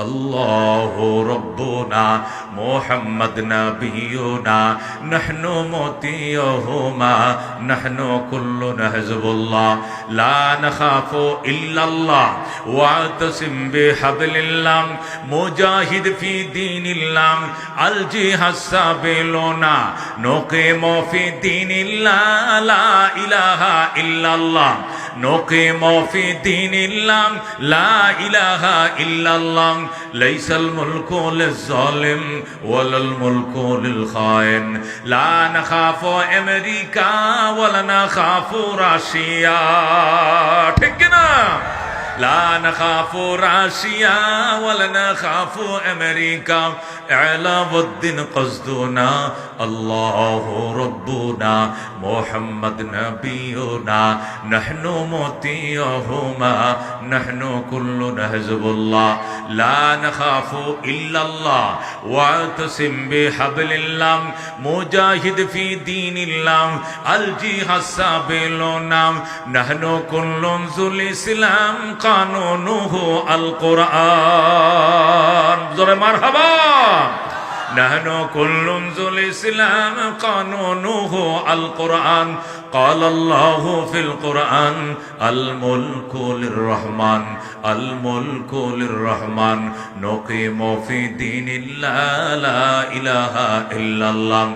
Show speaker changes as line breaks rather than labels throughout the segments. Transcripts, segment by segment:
अल्लाहु रब्बुना मोहम्मद नबियुना नहनु मोतियुहुमा नहनु कुल्लुन हिज़्बुल्लाह ला नखाफु इल्लल्लाह वातसिम बिहब्लिल्लाह मुजाहिद फी दीनिल्लाह अल जिहाद साबिलुना नुक़ीमु फी दीनिल्लाह ला इलाहा इल्लल्लाह नुक़ीमु फी दीनिल्लाह ला इलाहा इल्लल्लाह लैसल मुल्कु लिज़्ज़ालिम वलल मुल्कु लिल-ख़ाइन ला नखाफु अमेरिका वला नखाफु राशिया। ठीक है ना? ला नखाफु राशिया वला नखाफु अमेरिका अलाउद्दीन क़स्दुना अल्लाहु रब्बुना मोहम्मद नबियुना नहनु मोतियुहुमा नहनु कुल्लुन हिज़्बुल्लाह ला नखाफु इल्लल्लाह वातसिम बिहब्लिल्लाह मुजाहिद फी दीनिल्लाह अल जिहाद साबिलुना नहनु कुल्लुन ज़ुल इस्लाम कानूनुहु अल कुरआन। जोरे मरहबा। नहनु कुल्लुन ज़ुल इस्लाम कानूनुहु अल कुरआन क़ाल अल्लाहु फ़िल कुरआन अल मुल्कु लिर्रहमान अल मुल्कु लिर्रहमान नुक़ीमु फ़ी दीनिल्लाह ला इलाहा इल्लल्लाह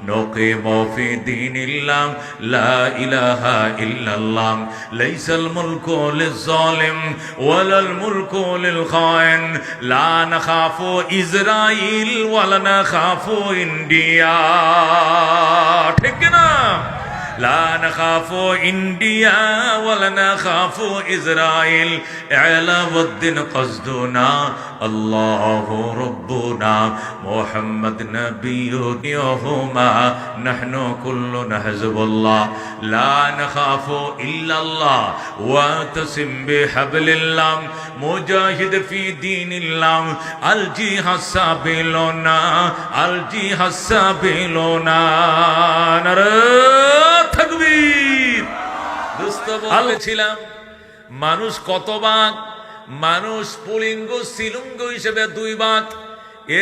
नुक़ीमु फ़ी दीनिल्लाह ला इलाहा इल्लल्लाह लैसल मुल्कु लिज़्ज़ालिम वलल मुल्कु लिल-ख़ाइन ला नखाफु इज़राइल वला नखाफु इंडिया। ठीक है ना? ला नखाफु इंडिया वला नखाफु इज़राइल अलाउद्दीन क़स्दुना अल्लाहु रब्बुना मोहम्मद नबियुहुमा नहनु कुल्लुन हिज़्बुल्लाह ला नखाफु इल्लल्लाह वातसिम बिहब्लिल्लाह मुजाहिद फी दीनिल्लाह अल जिहाद साबिलुना अल जिहाद साबिलुना। তাকবীর। দোস্ত বলেছিলাম মানুষ কত ভাগ? মানুষ পুলিঙ্গ স্ত্রীলিঙ্গ হিসেবে 2 ভাগ,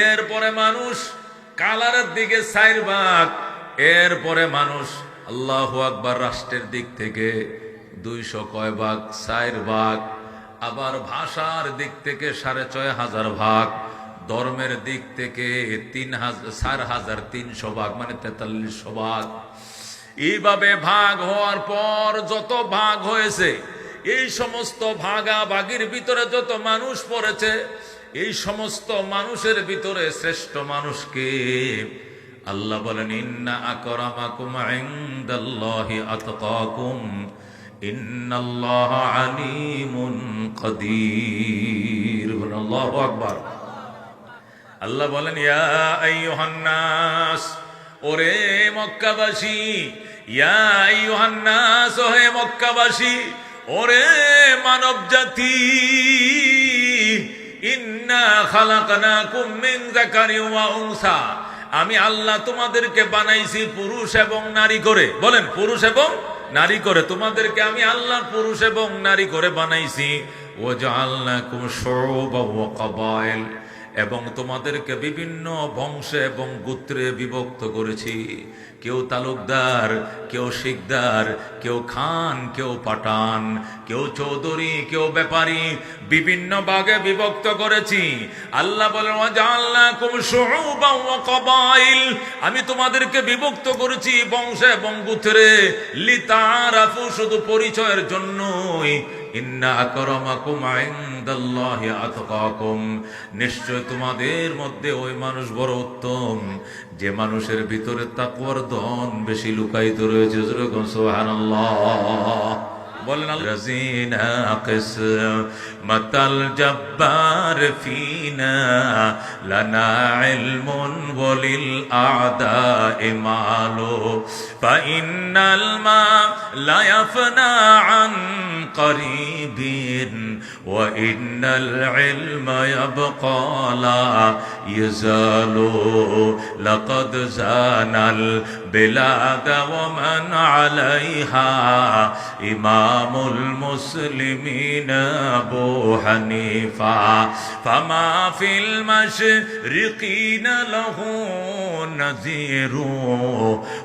এরপরে মানুষ কালারের দিকে 4 ভাগ, এরপরে মানুষ আল্লাহু আকবার রাষ্ট্রের দিক থেকে 200 কয় ভাগ? 4 ভাগ। আবার ভাষার দিক থেকে 4500 ভাগ, ধর্মের দিক থেকে 4300 ভাগ, মানে 4300 ভাগ। এইভাবে ভাগ হওয়ার পর যত ভাগ হয়েছে, এই সমস্ত ভাগাভাগির ভিতরে যত মানুষ পড়েছে, এই সমস্ত মানুষের ভিতরে শ্রেষ্ঠ মানুষকে আল্লাহ বলেন ইন্না আকরামাকুম ইনদাল্লাহি আতকাকুম ইন্নাল্লাহা আলিমুন কাদির। আল্লাহু আকবার। আল্লাহ বলেন ইয়া আইয়ুহান নাস, ওরে মক্কাবাসী, ইয়া আইয়ুহান নাস, ওহে মক্কাবাসী, ওরে মানব জাতি, ইন্না খালাকনাকুম মিন যাকারিন ওয়া উনসা, আমি আল্লাহ তোমাদেরকে বানাইছি পুরুষ এবং নারী করে। বলেন, পুরুষ এবং নারী করে। তোমাদেরকে আমি আল্লাহ পুরুষ এবং নারী করে বানাইছি। ওয়াজআলনাকুম শুউবান ওয়া কাবাইল, এবং তোমাদেরকে বিভিন্ন বংশে এবং গোত্রে বিভক্ত করেছি। কেউ তালুকদার, কেউ শিকদার, কেউ খান, কেউ পাঠান, কেউ চৌধুরী, কেউ ব্যাপারী, বিভিন্ন ভাগে বিভক্ত করেছি। আল্লাহ বলেন ওয়াজআলনাকুম শুউবান ওয়া কাবাইল, আমি তোমাদেরকে বিভক্ত করেছি বংশে এবং গোত্রে, লিতাআরাফু, শুধু পরিচয়ের জন্যই। ইন্না আকরামাকুম ইনদাল্লাহি আতকাকুম, নিশ্চয় তোমাদের মধ্যে ওই মানুষ বড় উত্তম যে মানুষের ভিতরে তাকওয়ার ধন বেশি লুকায়িত রয়েছে। সুবহানাল্লাহ। বলেন রাজিনা কিসমাতাল জব্বার ফিনা লানা ইলমুন ওয়ালিল আ'দা'i মালু ফাইন্নাল মা লা ইয়াফনা আন করিবিন ওয়া ইন্নাল ইলমা ইয়াবকা লা ইয়াজালু লাকাদ জানাল বিলাদ ওয়া মান আলাইহা ইমা ইমামুল মুসলিমিন আবু হানিফা ফামা ফিল মাশরিকিন লাহু নাযীরু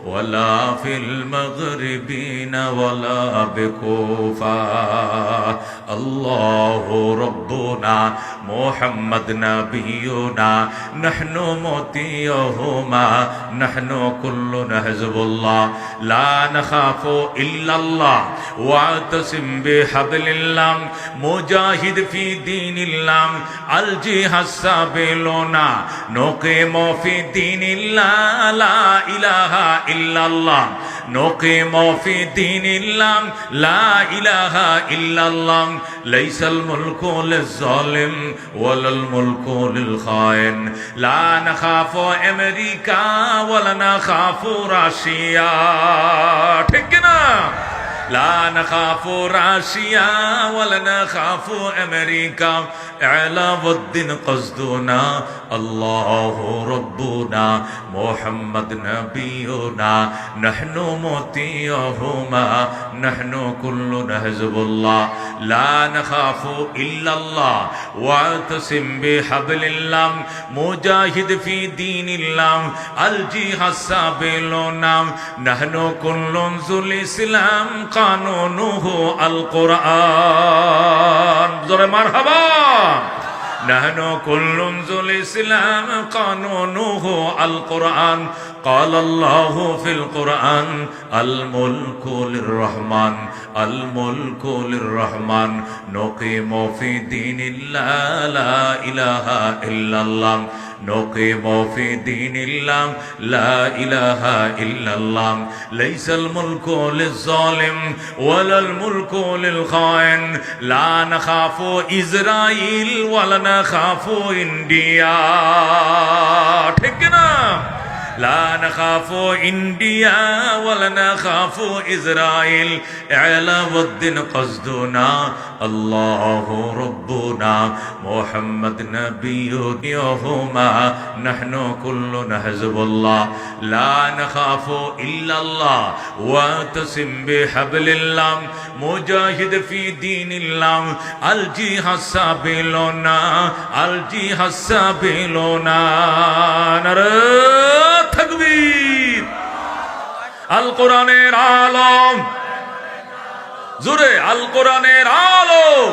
ওয়ালা ফিল মাগরিবিন ওয়ালা বিকুফা আল্লাহু রাব্বুনা মুহাম্মদ নাবিয়ুনা নাহনু মুতিয়ুহুমা নাহনু কুল্লুনা হিজবুল্লাহ লা নাখাফু ইল্লাল্লাহ ওয়াতাসিম বিহাবলিল্লাহ মুজাহিদ ফি দীনিল্লাহ আল জিহাদ সাবিলুনা নুকিমু ফি দীনিল্লাহ লা ইলাহা ইল্লাল্লাহ নুকিমু ফি দীনিল্লাহ লা ইলাহা ইল্লাল্লাহ লাইসাল মুলকু লিজ-জালিম ওয়ালাল মুলকু লিল-খাইন লা নাখাফু আমেরিকা ওয়ালা নাখাফু রাশিয়া ঠিক না لا نخاف راشيا ولا نخاف أمريكا إعلام الدين قصدنا الله ربنا محمد نبينا نحن مطيعهما نحن كلنا حزب الله لا نخاف إلا الله واعتصم بحبل الله مجاهد في دين الله الجهاد سبيلنا نحن كل ذو الإسلام قانونه القرآن زور مرحبا نحن كل ذو الإسلام قانونه القرآن قال الله في القرآن الملك للرحمن الملك للرحمن نقيم في دين الله لا إله إلا الله نقيم في دين الله لا إله إلا الله ليس الملك للظالم ولا الملك للخائن لا نخاف إسرائيل ولا نخاف إنديا ঠিক না لا نخاف إنديا ولا نخاف إسرائيل إعلام الدين قصدنا الله ربنا محمد نبيهما نحن كلنا حزب الله لا نخاف إلا الله واعتصم بحبل الله مجاهد في دين الله الجهاد سبيلنا الجهاد سبيلنا তাকবীর আল কোরআনের আলম জোরে আল কোরআনের আলম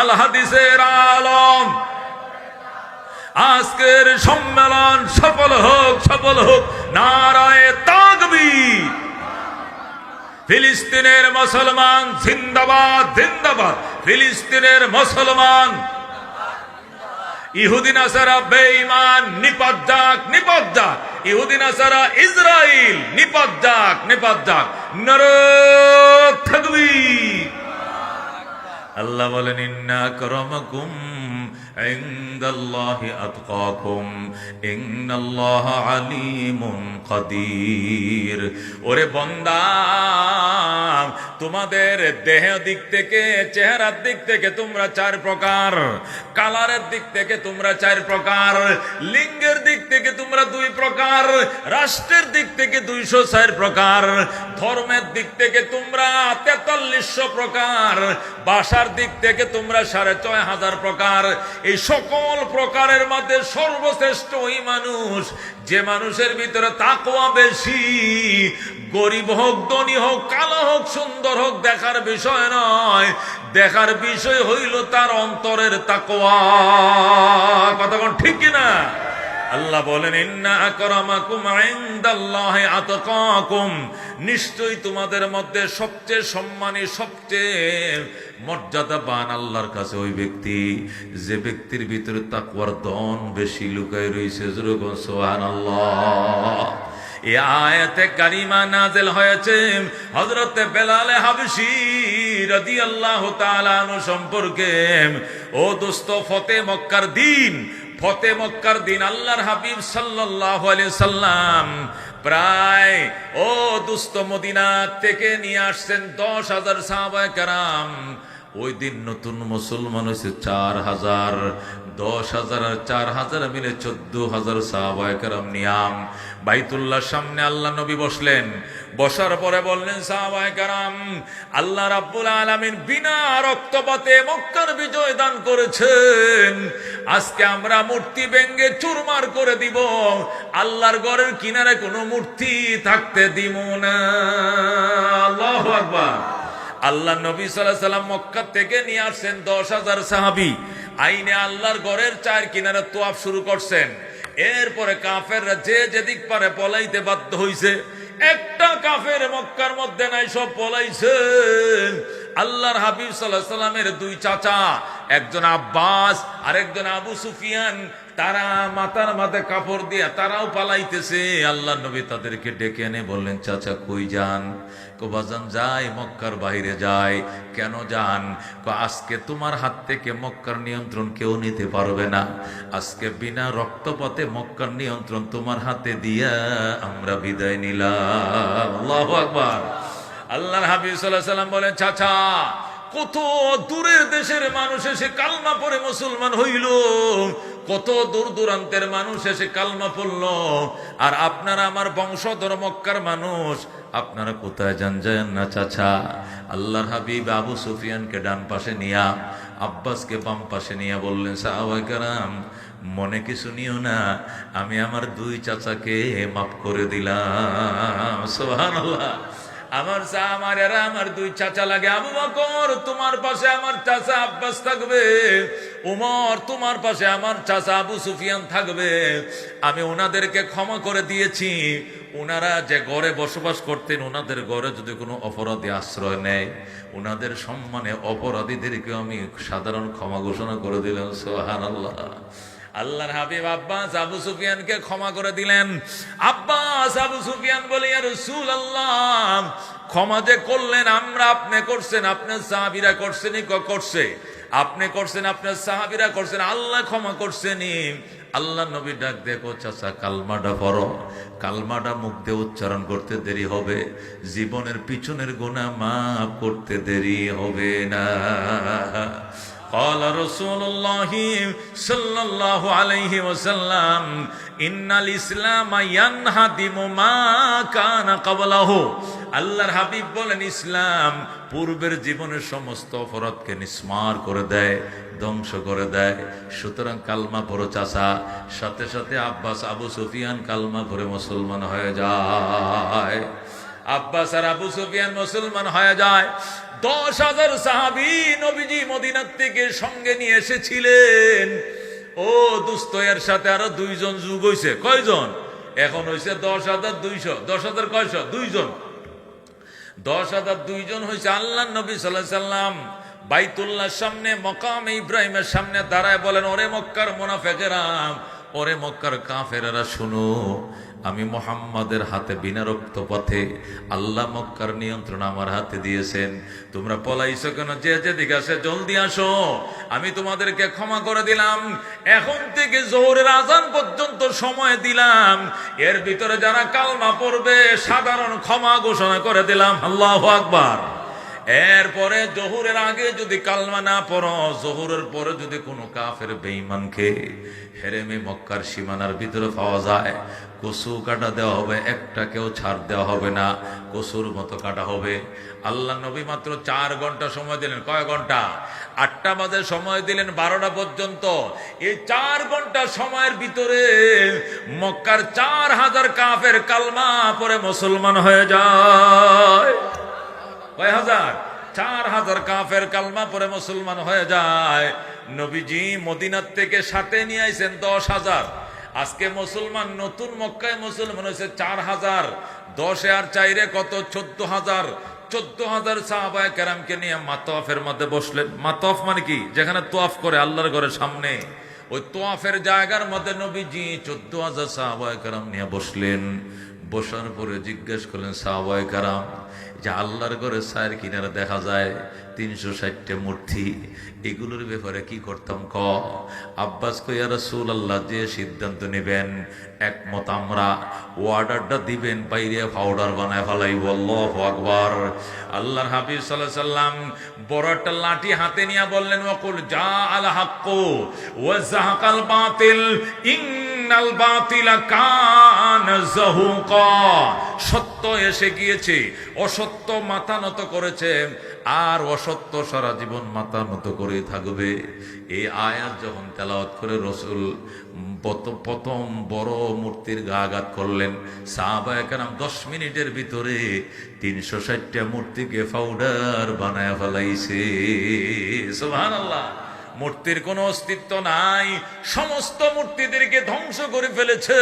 আল হাদিসের আলম আজকের সম্মেলন সফল হোক নারায়ে তাকবীর ফিলিস্তিনের মুসলমান জিন্দাবাদ জিন্দাবাদ ফিলিস্তিনের মুসলমান ইহুদি নাসারা বেঈমান নিপাত যাক ইহুদি নাসারা ইসরাইল নিপাত যাক নারে তাকবীর আল্লাহ বলেন ইন্না আকরামাকুম ইনদাল্লাহি আতকাকুম ইন্নাল্লাহা আলিমুন কাদির ওরে বান্দা তোমাদের দেহ দিক থেকে চেহারার দিক থেকে তোমরা চার প্রকার কালারের দিক থেকে তোমরা চার প্রকার লিঙ্গের দিক থেকে তোমরা দুই প্রকার রাষ্ট্রের দিক থেকে 204 প্রকার ধর্মের দিক থেকে তোমরা 4300 প্রকার ভাষার দিক থেকে তোমরা 6500 প্রকার এই সকল প্রকারের মধ্যে সর্বশ্রেষ্ঠ ওই মানুষ যে মানুষের ভিতরে তাকওয়া বেশি গরিব হোক ধনী হোক কালো হোক সুন্দর হোক দেখার বিষয় নয় দেখার বিষয় হইল তার অন্তরের তাকওয়া কথা কোন ঠিক কিনা আল্লাহ বলেন ইন্না আকরামাকুম ইনদাল্লাহি আতকাকুম নিশ্চয়ই তোমাদের মধ্যে সবচেয়ে সম্মানী সবচেয়ে মর্যাদাবান আল্লাহর কাছে ওই ব্যক্তি যে ব্যক্তির ভিতরে তাকওয়ার ধন বেশি লুকায় রয়েছে যেরকম সুবহানাল্লাহ এই আয়াতে কারিমা নাযিল হয়েছে হযরত বেলাল হাবশী রাদিয়াল্লাহু তাআলা আনহু সম্পর্কে ও দোস্ত ফতে মক্কার দিন আল্লাহর হাবিব সাল্লাল্লাহু আলাইহি সাল্লাম প্রায় ও দোস্ত মদিনা থেকে নিয়ে আসছেন 10,000 সাহাবায়ে কেরাম ওই দিন নতুন মুসলমান হয়েছে 4000, 10,000 আর 4,000 মিলে 14,000 সাহাবায়ে কেরাম নিয়াম বাইতুল্লাহর সামনে আল্লাহ নবী বসলেন। বসার পরে বললেন, সাহাবায়ে কেরাম, আল্লাহ রাব্বুল আলামিন বিনা রক্তপাতে মক্কার বিজয় দান করেছেন। আজকে আমরা মূর্তি ভেঙে চুরমার করে দিব, আল্লাহর ঘরের কিনারে কোনো মূর্তি থাকতে দিব না। আল্লাহু আকবার। আল্লাহ নবী সাল্লাল্লাহু আলাইহি সাল্লাম মক্কা থেকে নিয়ে আসছেন 10,000 সাহাবী, আইনে আল্লাহর ঘরের চার কিনারে তোয়াফ শুরু করছেন। এরপরে কাফেররা যে যেদিক পারে পলাইতে বাধ্য হইছে, একটা কাফের মক্কার মধ্যে নাই, সব পলাইছে। আল্লাহর হাবিব সাল্লাল্লাহু আলাইহি সাল্লামের দুই চাচা, একজন আব্বাস আর একজন আবু সুফিয়ান, তারা মাথার মাঝে কাপড় দিয়ে তারাও পালাইতেছে। আল্লাহ নবী তাদেরকে ডেকে এনে বললেন, চাচা কই যান? বাজান যাই, মক্কার বাইরে যাই। কেন যান? আজকে তোমার হাত থেকে মক্কার নিয়ন্ত্রণ কেউ নিতে পারবে না। আজকে বিনা রক্তপাতে মক্কার নিয়ন্ত্রণ তোমার হাতে দিয়া আমরা বিদায় নিলাম। আল্লাহু আকবার। আল্লাহর হাবিব সাল্লাল্লাহু আলাইহি সাল্লাম বলেন, চাচা কত দূরের দেশের মানুষ এসে কালমা পড়ে মুসলমান হইল, কত দূর দূরান্তের মানুষ এসে কালমা পড়ল, আর আপনারা আমার বংশধর মক্কার মানুষ, আপনারা কোথায় যান? যান না চাচা। আল্লাহর হাবিব আবু সুফিয়ানকে ডান পাশে নিয়া, আব্বাসকে বাম পাশে নিয়ে বললেন, সাহাবায়ে কেরাম মনে কিছু নিও না, আমি আমার দুই চাচাকে মাফ করে দিলাম। সুবহানাল্লাহ। আমার দুই চাচা লাগে। আবু বকর তোমার পাশে আমার চাচা আব্বাস থাকবে, উমর তোমার পাশে আমার চাচা আবু সুফিয়ান থাকবে। আমি ওনাদেরকে ক্ষমা করে দিয়েছি। ওনারা যে ঘরে বসবাস করতেন, ওনাদের ঘরে যদি কোনো অপরাধী আশ্রয় নেয়, ওনাদের সম্মানে অপরাধীদেরকে আমি সাধারণ ক্ষমা ঘোষণা করে দিলাম। সুবহানাল্লাহ। আল্লাহর হাবিব আব্বাস আবু সুফিয়ানকে ক্ষমা করে দিলেন। আব্বাস আবু সুফিয়ান বলে, ইয়া রাসূলুল্লাহ, ক্ষমা যে করলেন, আমরা আপনি করছেন, আপনার সাহাবীরা করছেনই? করছে। আপনি করছেন, আপনার সাহাবীরা করছেন, আল্লাহ ক্ষমা করছেনই। আল্লাহ নবী ডাক দেখো, চাচা কালমাটা পড়ো। কালমাটা মুখ দিয়ে উচ্চারণ করতে দেরি হবে, জীবনের পিছনের গুনাহ মাফ করতে দেরি হবে না। قال رسول الله صلى الله عليه وسلم إن الإسلام ينهدم ما كان قبله। আল্লাহর হাবিব বলেন, ইসলাম পূর্বের জীবনের সমস্ত অপরাধকে নিস্মার করে দেয়, ধ্বংস করে দেয়। সুতরাং কালমা পড়ো চাচা। সাথে সাথে আব্বাস আবু সুফিয়ান কালমা পড়ে মুসলমান হয়ে যায়। আব্বাস আর আবু সুফিয়ান মুসলমান হয়ে যায়। 10,000 সাহাবী নবীজি মদিনার থেকে সঙ্গে নিয়ে এসেছিলেন। ও দুস্ত, এর সাথে আরো 2 জন যোগ হইছে। কয়জন? এখন হইছে 10,200। 10,000 কয়শ? 2 জন। 10,002 জন হইছে। আল্লাহ নবী সাল্লাল্লাহু আলাইহি সাল্লাম বাইতুল্লাহর সামনে মাকামে ইব্রাহিমের সামনে দাঁড়ায় বলেন, ওরে মক্কার মুনাফিকেরা, ওরে মক্কার কাফেরেরা, শুনো, আমি মুহাম্মাদের হাতে বিনা রক্তপথে আল্লাহ মক্কার নিয়ন্ত্রণ আমার হাতে দিয়েছেন। তোমরা পলাইছো কেন? যে যেদিকে আসে জলদি আসো, আমি তোমাদেরকে ক্ষমা করে দিলাম। এখন থেকে জোহরের আজান পর্যন্ত সময় দিলাম, এর ভিতরে যারা কালমা পড়বে সাধারণ ক্ষমা ঘোষণা করে দিলাম। আল্লাহু আকবার। এরপরে জোহরের আগে যদি কালমা না পড়ো, জোহরের পরে যদি কোনো কাফের বেঈমানকে হেরেমে মক্কার সীমানার ভিতরে পাওয়া যায়, কসু কাটা দেওয়া হবে, একটা কেউ ছাড় দেওয়া হবে না, কসুর মতো কাটা হবে। আল্লাহ নবী মাত্র 4 ঘন্টা সময় দিলেন। কয় ঘন্টা? 8টা বাজে সময় দিলেন 12টা পর্যন্ত। এই 4 ঘন্টা সময়ের ভিতরে মক্কার 4,000 কাফের কালমা পড়ে মুসলমান হয়ে যায়। কয় হাজার? 4,000 কাফের কালমা পড়ে মুসলমান হয়ে যায়। নবীজি মদিনার থেকে সাথে নিয়ে আইছেন 10,000। আজকে মুসলমান নতুন মক্কায় মুসলমান হয়েছে 4,000। 10 আর 4 কত? 14,000। 14,000 সাহাবায়ে কেরামকে নিয়ে মাতওয়াফের মধ্যে বসলেন। মাতওয়াফ মানে কি? যেখানে তোয়াফ করে আল্লাহর ঘরের সামনে, ওই তোয়াফের জায়গার মধ্যে নবীজি 14,000 সাহাবায়ে কেরাম নিয়ে বসলেন। বসার পরে জিজ্ঞেস করলেন, সাহাবায়ে কেরাম যে আল্লাহর ঘরে ছায়ের কিনারে দেখা যায় 360টা মূর্তি, এগুলোর ব্যাপারে কি করতাম ক? আব্বাস কই, ইয়া রাসূলুল্লাহ, যে সিদ্ধান্ত নেবেন একমত আমরা, অর্ডারটা দিবেন, বাইরে পাউডার বানায় ফেলাইব। আল্লাহু আকবার। আল্লাহর হাবিব সাল্লাল্লাহু আলাইহি সাল্লাম বড় একটা লাঠি হাতে নিয়ে বললেন, ওয়াকুল জা আল হাক্কু ওয়া যাহাকাল বাতিল ইন্নাল বাতিলা কানা যাহুকা। সত্য এসে গিয়েছে, অসত্য মাথা নত করেছে, আর অসত্য সারা জীবন মাথা নত করে থাকবে। এই আয়াত যখন তেলাওয়াত করে রাসূল প্রথম বড় মূর্তির গা আঘাত করলেন, সাহাবায়ে কেরাম 10 মিনিটের ভিতরে 360টা মূর্তিকে পাউডার বানায় ফেলাইছে। সুবহানাল্লাহ। মূর্তির কোনো অস্তিত্ব নাই, সমস্ত মূর্তিদেরকে ধ্বংস করে ফেলেছে।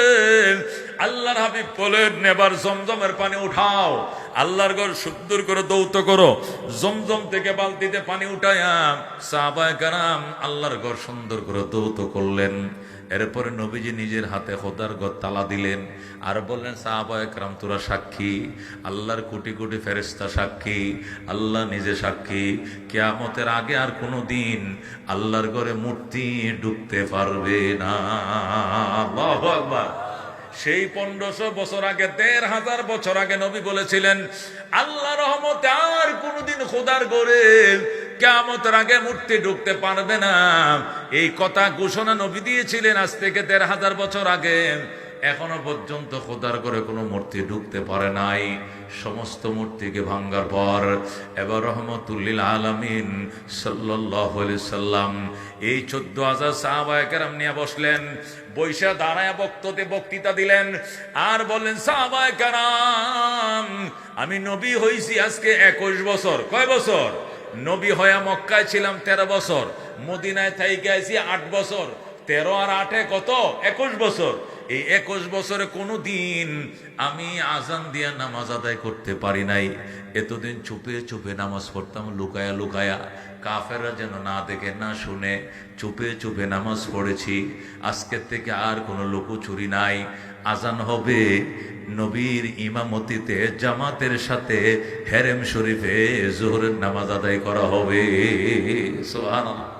আল্লাহর হাবিব বলেন, এবার জমজমের পানি উঠাও, আল্লাহর ঘর সুন্দর করে দৌত করো। জমজম থেকে বালতিতে পানি উঠায়া সাহাবায়ে কেরাম আল্লাহর ঘর সুন্দর করে দৌত করলেন। এরপরে নবীজি নিজের হাতে খোদার ঘর তালা দিলেন আর বললেন, সাহাবায়ে কেরাম তোরা সাক্ষী, আল্লাহর কোটি কোটি ফেরেশতা সাক্ষী, আল্লাহ নিজে সাক্ষী, কিয়ামতের আগে আর কোনো দিন আল্লাহর ঘরে মূর্তি ঢুকতে পারবে না। আল্লাহু আকবার। সেই 1500 বছর আগে, 1500 বছর আগে নবী বলেছিলেন, আল্লাহ রহমতে আর কোনোদিন খোদার ঘরে কিয়ামতের আগে মূর্তি ঢুকতে পারবে না। এই কথা ঘোষণা নবী দিয়েছিলেন আজ থেকে 1500 বছর আগে। এখনো পর্যন্ত খোদার ঘরে কোনো মূর্তি ঢুকতে পারে নাই। সমস্ত মূর্তিকে ভাঙ্গার পর এবার রহমতুল্লিল আলামিন সাল্লাল্লাহু আলাইহি সাল্লাম এই 14,000 সাহাবায়ে কেরাম নিয়ে বসলেন, বৈশা দাঁড়ায় বক্তৃতা দিলেন আর বললেন, সাহাবায়ে কেরাম, আমি নবী হইছি আজকে 21 বছর। কয় বছর? নবী হয়ে মক্কায় ছিলাম 13 বছর, মদিনায় থাইকে আইছি 8 বছর। 13 আর 8 কত? 21 বছর। এই 21 বছরে কোনো দিন আমি আজান দিয়া নামাজ আদায় করতে পারি নাই। এতদিন চুপে চুপে নামাজ পড়তাম, লুকায়া লুকায়া, কাফেররা যেন না দেখে না শুনে, চুপে চুপে নামাজ পড়েছি। আজকের থেকে আর কোনো লুকোচুরি নাই। আজান হবে, নবীর ইমামতিতে জামাতের সাথে হেরেম শরীফে জোহরের নামাজ আদায় করা হবে। সুবহানাল্লাহ।